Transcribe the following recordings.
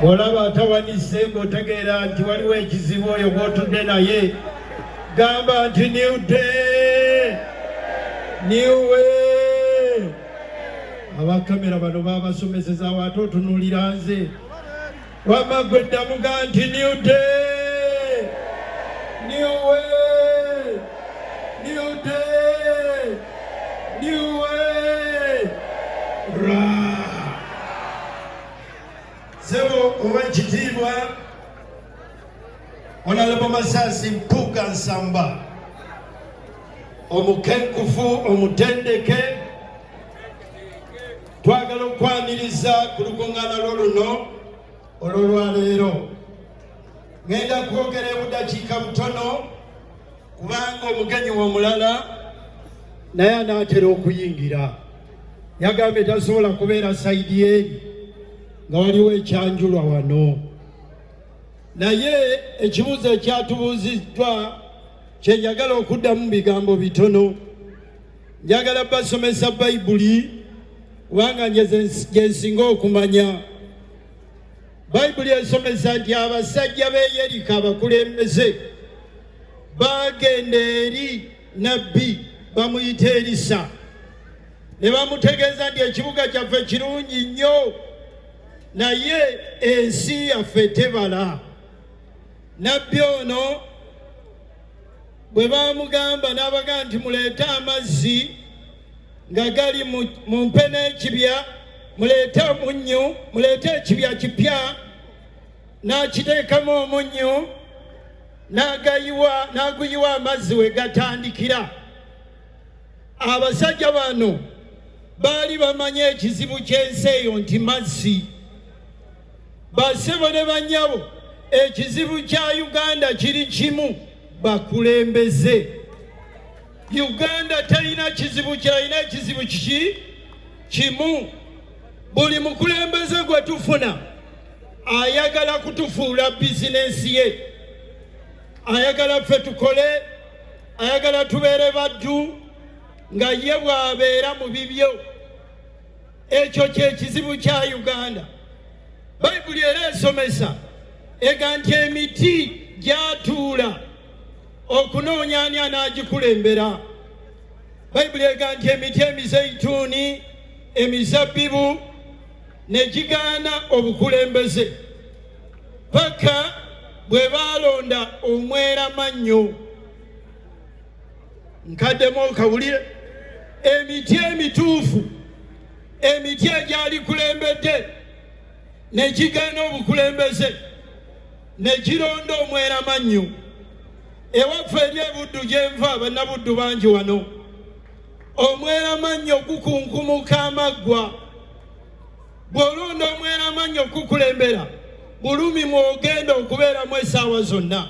olaba atawanise ng'otegeera nti waliwo ekizibu oyo gw'otudde naye gamba nti new day new way. Abakamera bano babasomeseza ate otunuulira nze wamma gwe ddamu ga nti new day new way new day new way. Sebo owekitiibwa Honorable Masasi Mpuuga Nsamba omukenkufu omutendeke, twagala okwaniriza ku lukuŋŋaana luno olw'olwaleero. Ngenda kwogera ebudakiika butono kubanga omugenyi omulala naye anaatera okuyingira. Yagambye tasobola kubeera sayidi eri nga waliwo ekyanjulwa wano. Naye ekibuuzo ekyatubuuziddwa kye njagala okuddamu bigambo bitono. Njagala basomesa Bayibuli kubanga gye nsinga okumanya. Bayibuli esomesa nti abasajja b'e Yeriko abakulembeze bagenda eri nabbi bamuyita Erisa ne bamutegeeza nti ekibuga kyaffe kirungi nnyo naye ensi yaffe tebala. Nabbi ono bwe bamugamba n'abaga nti muleete amazzi nga gali mu mpe n'ekibya, muleete omunnyu, muleete ekibya kipya, n'akiteekamu omunnyu n'aguyiwa amazzi we gatandikira. Abasajja bano baali bamanye ekizibu ky'ensi eyo nti mazzi. Bassebo ne bannyabo, ekizibu kya Uganda kiri kimu, bakulembeze. Uganda talina kizibu kyalina ekizibu kiki kimu. Buli mukulembeze gwe tufuna ayagala kutufuula bizinensi ye, ayagala ffe tukole, ayagala tubeere baddu nga ye bw'abeera mu bibyo. Ekyo kye kizibu kya Uganda. Bayibuli era esomesa ega nti emiti gyatuula okunoonya ani anaagikulembera. Bayibuli ega nti emiti emizeituni, emizabbibu ne gigaana obukulembeze paka bwe baalonda omweramannyo. Nkaddemu okawulire emiti emituufu, emiti egyali kulembedde ne gigaana obukulembeze ne gironda omweramannyo. Ewaffe eri ebuddu gye nva bannabuddu bangi wano, omweramannyo gukunkumuka amaggwa. Bw'olonda omweramannyo kukulembera bulumi mwogenda okubeeramu essaawa zonna.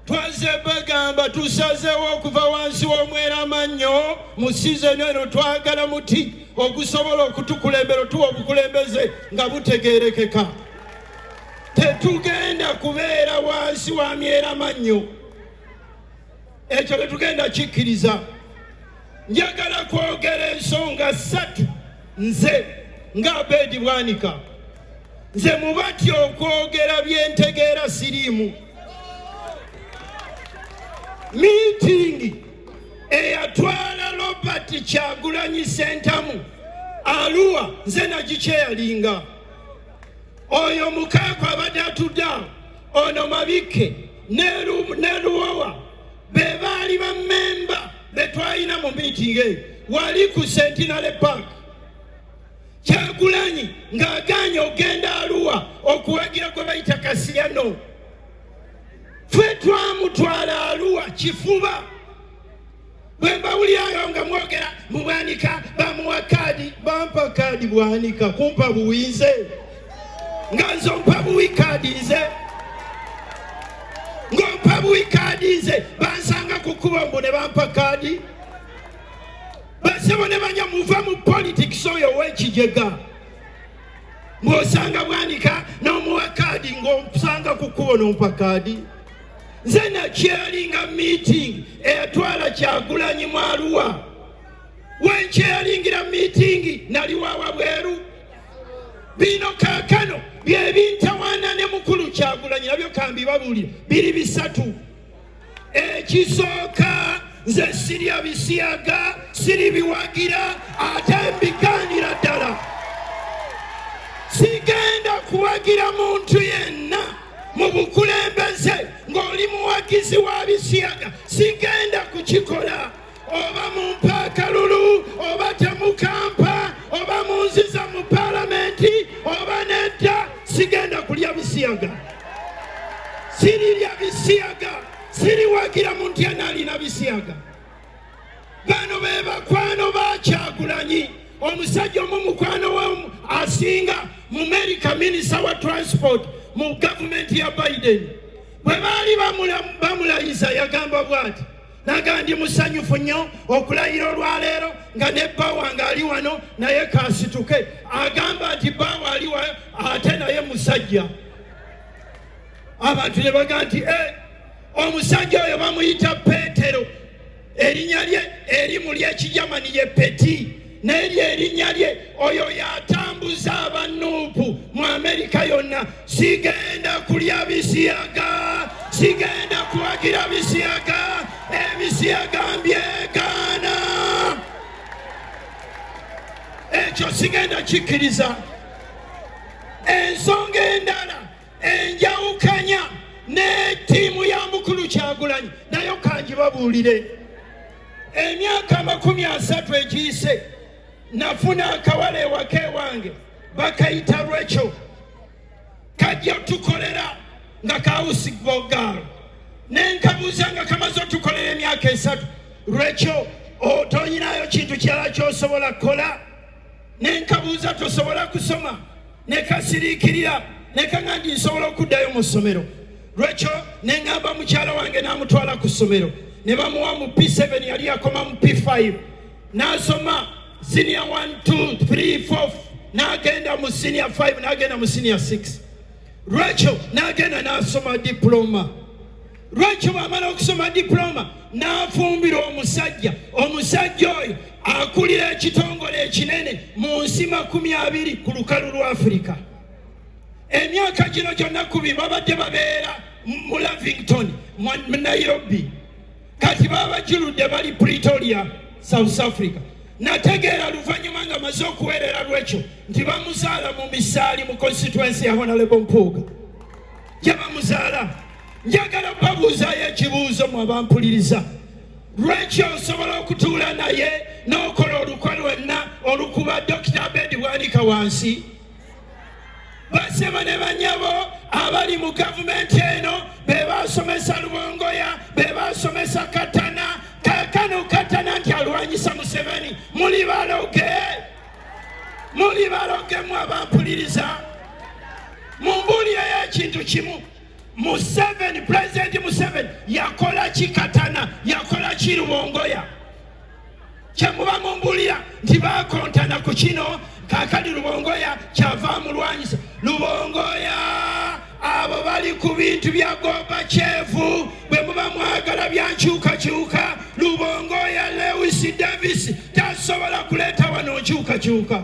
Twaze bagamba tusazeewo okuva wansi w'omweramannyo mu sizoni eno twagala muti ogusobola okutukulembera tuwa obukulembeze nga butegeerekeka. Tetugenda kubeera wansi wa myeramannyo, ekyo tetugenda kikkiriza. Njagala kwogera ensonga 3 nze nga Abedi Bwanika. Nze mubati okwogera byentegeera siriimu. Meeting eyatwala Robert Kyagulanyi Ssentamu Arua nze nagikyeyalinga. Oyo mukaako abadde atudde ono Mabike ne Luwawa be baali bammemba be twalina mu meeting eyo wali ku Centenary Park. Kyagulanyi ng'aganye ogenda Arua okuwagira gwe bayita Kasiyano. Ffe twamutwala Arua kifuba. Bwe mbawulirayo nga mwogera mu Bwanika bamuwa kaadi, bampa kaadi Bwanika kumpa buwinze nga nze ompa buwi kaadi nze, ng'ompa buwi kaadi nze bansanga ku kkubo mbu ne bampa kaadi. Bassebo ne banya muva mu politics oyo w'ekijega ng'osanga Bwanika n'omuwa kaadi ng'omusanga ku kkubo n'ompa kaadi. Nze nakyeyalinga meeting eyatwala Kyagulanyi mu Arua. Wenkyeyalingira meeting nali wa wabweru. Bino kaakano byebintawaana ne mukulu Kyagulanyi nabyo kambi babulira biri bisatu. Ekisooka nze sirya bisiyaga siri biwagira ate mbigaanira ddala. Sigenda kuwagira muntu yenna mu bukulembeze ng'oli muwagizi wa bisiyaga. Sigenda kukikola. Oba mu mpaakalulu oba temukampa oba munziza mu palamenti oba nedda sigenda kulya bisiyaga. Sirirya bisiyaga. Siriwagira muntu yenna alina bisiyaga. Bano be bakwano ba Kyagulanyi. Omusajja omu mukwano we asinga mu America minisita wa transport mu gavumenti ya Biden. Bwe baali bamulayiza yagamba bw'ati. Nagandi musanyufu nnyo okulayira olwaleero nga ne Bbawa ng'ali wano naye kasituke. Agamba nti Bbawa ali wa ate naye musajja. Abantu ne bagamba nti omusajja oyo bamuyita Peetero. Erinnya lye erimu ly'Ekijamani ye Peti. N'eryo erinnya lye oyo yatambuza abanuupu mu Amerika yonna. Sigenda kulya bisiyaga. Sigenda kuwagira bisiyaga. Ebisiyaga mbyegaana. Ekyo sigenda kikkiriza. Ensonga endala enjawukanya n'ettiimu ya mukulu Kyagulanyi nayo kangibabuulire. Emyaka 30 egiyise nafuna akawala ewaka ewange bakayita Rachel. Kajja tukolera nga kawusigbogaalo. Nenkabuuza nga kamaze otukolera emyaka 3. Rachel otoyinayo kintu kirala ky'osobola kukola? Nenkabuuza tosobola kusoma? Nekasiriikirira nekanga ndi nsobola okuddayo mu ssomero. Rachel neŋŋamba mukyala wange n'amutwala ku ssomero. Ne bamuwa mu P7 yali akoma mu P5. N'asoma senior 1, 2, 3, 4. N'agenda mu senior 5 n'agenda mu senior 6. Rachel n'agenda n'asoma diploma. Rachel bw'amala okusoma diploma n'afumbira omusajja. Omusajja oyo akulira ekitongole ekinene mu nsi 20 ku lukalu lwa Africa. Emyaka gino gyonna kubi babadde babeera mu Lavington mu Nairobi. Kati baba jirudde bali Pretoria, South Africa. Nategeera luvannyuma nga maze okuweerera Rachel nti bamuzaala mu Misaali mu constituency ya Honorable Mpuuga. Gye bamuzaala. Njagala babuuzaayo ekibuuzo mu abampuliriza. Rachel osobola okutuula naye n'okola olukwa lwenna olukuba Dr. Abedi bwanika wansi? Basema ne banyabo abali mu gavumenti eno be basomesa Lubongoya, be basomesa Katana, kakano Katana nti alwanyisa Museveni. Muli baloge mu abampuliriza. Mumbuulire ekintu kimu. Museveni, President Museveni yakola ki Katana, yakola ki Lubongoya? Kyemuba mumbuulira nti bakontana ku kino kakali Lubongoya kyava mulwanyisa. Lubongoya abo bali ku bintu bya Gorbachev bwe muba mwagala byankyukakyuka. Lubongoya Lewis Davis tasobola kuleeta wano nkyukakyuka.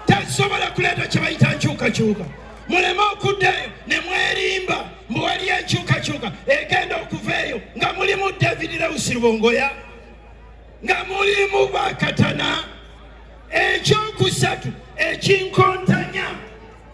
Tasobola kuleeta kye bayita nkyukakyuka. Muleme okuddayo ne mwerimba mbu wali enkyukakyuka egenda okuveeyo nga mulimu David Lewis Lubongoya, nga mulimu Bakatana. Ekyokusatu ekinkontanya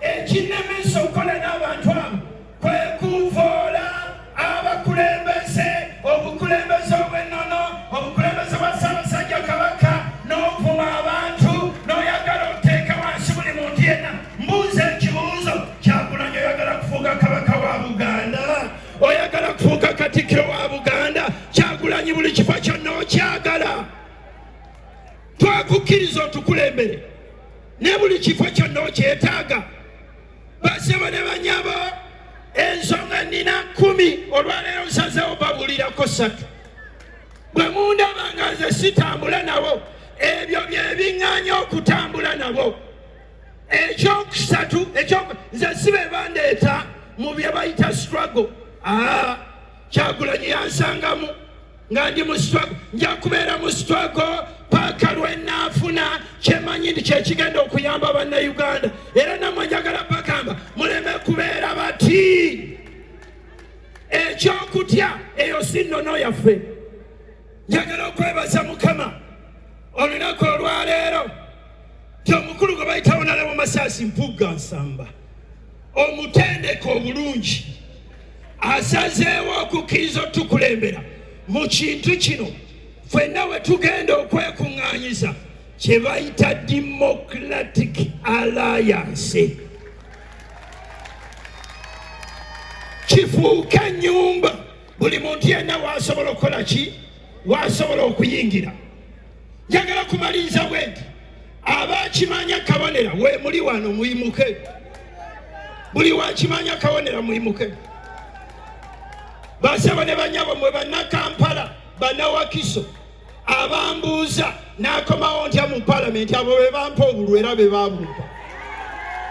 ekinemesa okukola n'abantu abo kwe kuvoola abakulembeze, obukulembeze obw'ennono, obukulembeze bwa Ssaabasajja Kabaka, n'ovuma abantu n'oyagala oteeka wansi buli muntu yenna. Mbuuza ekibuuzo, Kyagulanyi oyagala kufuuka kabaka wa Buganda? Oyagala kufuuka katikkiro wa Buganda? Kyagulanyi buli kifo kyonna okyagala. Twakukkiriza otukulembere ne buli kifo kyonna okyetaaga. Basebo ne banyabo ensonga nina 10 olwaleero nsazeewo babuulirako 3. Bwe mundaba nga nze sitambula nabo ebyo bye biŋŋaanya okutambula nabo. Ekyokusatu nze si be bandeeta mu bye bayita struggle. Kyagulanyi yansangamu nga ndi mu struggle. Nja kubeera mu struggle paka lwennaafuna kyemanyi nti kyekigenda okuyamba bannayuganda. Era nammwe njagala bagamba kati ekyokutya eyo si nnono yaffe. Njagala okwebaza Mukama olunaku olwaleero ti omukulu gwe bayitawo Nalabo Masaasi Mpugga Nsamba omutendeke obulungi asazeewo okukkiriza otukulembera mu kintu kino ffenna we tugenda okwekuŋŋaanyiza kye bayita Democratic Alliance. Kifuuke ennyumba buli muntu yenna waasobola okukola ki? Waasobola okuyingira. Njagala kumaliriza bwe nti abakimanya kabonera we muli wano muyimuke. Buli wakimanya kabonera muyimuke. Basaba ne banyabo mwe bannakampala bannawakiso abambuuza n'akomawo ntya mu palamenti abo be bampa obululu era be baabumpa.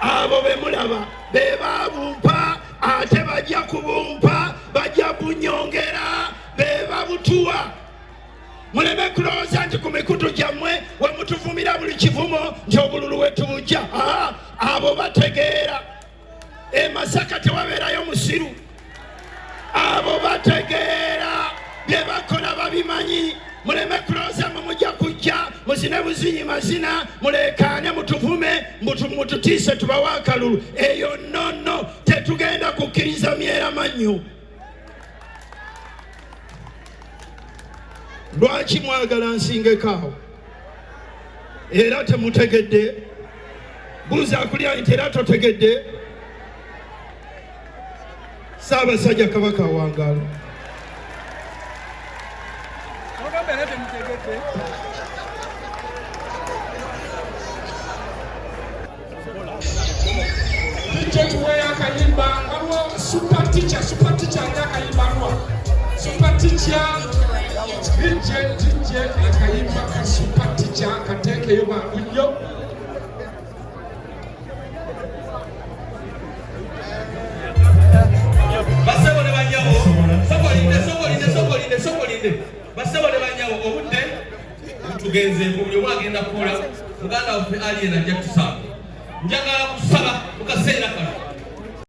Abo be mulaba be baabumpa ate bajja kubumpa bajja bunyongera be babutuwa. Muleme kulowooza nti ku mikutu gyammwe we mutuvumira buli kivumo nti obululu we tubujja. Abo bategeera e Masaka tewabeerayo musiru. Abo bategeera bye bakola babimanyi. Muleme kulowooza mwe mujja kujja muzine buzinyi mazina mulekaane mutuvume mututiise tubawe akalulu. Eyo nnono tetugenda kukkiriza myera mannyo. Lwaki mwagala nsingeko awo? Era temutegedde? Buuza akulya nti era totegedde? Ssaabasajja Kabaka awangaala. Tuwe akayimba ngaliwo super teacher akayimba lwa super teacher DJ akayimba super teacher katekeyo bangunyo. Basabone banyawo sokolinde basabone banyawo obudde tugenze buli wagenda kukola muganda waffe Alien ajja tusaba. Njagala kusaba mu kaseera kano